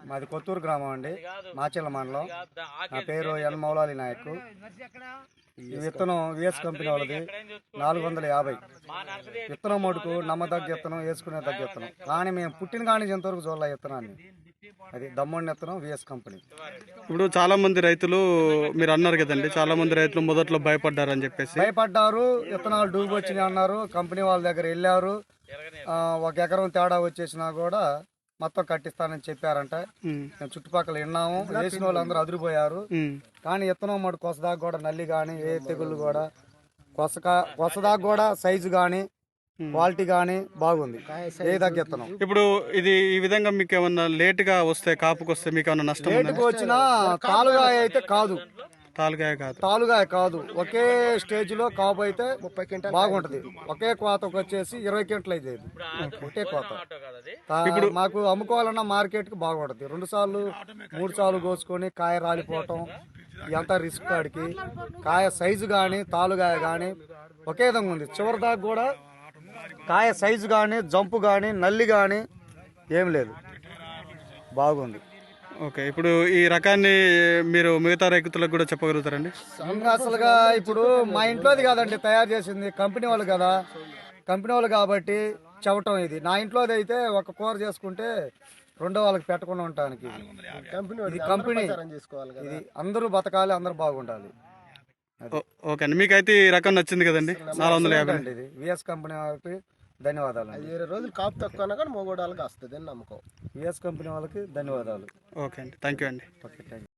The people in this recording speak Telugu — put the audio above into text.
మాది కొత్తూరు గ్రామం అండి, మాచెల్ల మండలం. నా పేరు ఎన్ మౌలాలి నాయక్. ఈ విత్తనం విఎస్ కంపెనీ వాళ్ళది 450. విత్తనం మటుకు నమ్మదగ్గ విత్తనం, వేసుకునే తగ్గ విత్తనం. కానీ మేము పుట్టిన కానీ ఎంతవరకు చూడాలి విత్తనాన్ని. అది దమ్ముడిన విత్తనం విఎస్ కంపెనీ. ఇప్పుడు చాలా మంది రైతులు మీరు అన్నారు కదండి, చాలా మంది రైతులు మొదట్లో భయపడ్డారని చెప్పేసి. భయపడ్డారు, విత్తనాలు డూబు వచ్చినాయి అన్నారు. కంపెనీ వాళ్ళ దగ్గర వెళ్ళారు, 1 ఎకరం తేడా వచ్చేసినా కూడా మొత్తం కట్టిస్తానని చెప్పారంట. మేము చుట్టుపక్కల విన్నాము, వేసిన వాళ్ళు అందరూ అదిరిపోయారు. కానీ విత్తనం మటు కొసదాకా కూడా నల్లి కానీ ఏ తెగుళ్ళు కూడా కొసదాకా కూడా సైజు కానీ క్వాలిటీ కానీ బాగుంది. ఏ దగ్గర విత్తనం. ఇప్పుడు ఇది ఈ విధంగా మీకు ఏమన్నా లేట్ గా వస్తే, కాపుకి వస్తే మీకు ఏమన్నా నష్టం? లేటుకు వచ్చినా తాలుగాయ అయితే కాదు, తాలుగాయ కాదు, ఒకే స్టేజ్ లో కాపు అయితే 30 క్వింటాల్ బాగుంటది. ఒకే కోతకు వచ్చేసి 20 క్వింటల్ అయితే ఒకే కోత. ఇప్పుడు మాకు అమ్ముకోవాలన్నా మార్కెట్ కి బాగుంటది. 2 సార్లు 3 సార్లు కోసుకొని కాయ రాలిపోవటం ఎంత రిస్క్. కాడికి కాయ సైజు కానీ తాలుగాయ కానీ ఒకే విధంగా ఉంది. చివరి దాకా కూడా కాయ సైజు కానీ జంపు కానీ నల్లి కానీ ఏం లేదు, బాగుంది. ఓకే, ఇప్పుడు ఈ రకాన్ని మీరు మిగతా రైతులకు కూడా చెప్పగలుగుతారండి? అసలుగా ఇప్పుడు మా ఇంట్లోది కాదండి, తయారు చేసింది కంపెనీ వాళ్ళు కదా. కంపెనీ వాళ్ళు కాబట్టి చెప్పటం. ఇది నా ఇంట్లోది అయితే ఒక కూర చేసుకుంటే రెండో వాళ్ళకి పెట్టకుండా ఉండటానికి. ఇది కంపెనీ, ఇది అందరూ బతకాలి, అందరూ బాగుండాలి. ఓకే అండి, మీకైతే ఈ రకం నచ్చింది కదండి? 450 అండి. ఇది విఎస్ కంపెనీ వాళ్ళకి ధన్యవాదాలు. 20 రోజులు కాపు తక్కువ కానీ 3 వాళ్ళకి వస్తుంది అని నమ్మకం. విఎస్ కంపెనీ వాళ్ళకి ధన్యవాదాలు. ఓకే అండి, థ్యాంక్ యూ అండి. Okay, thank you.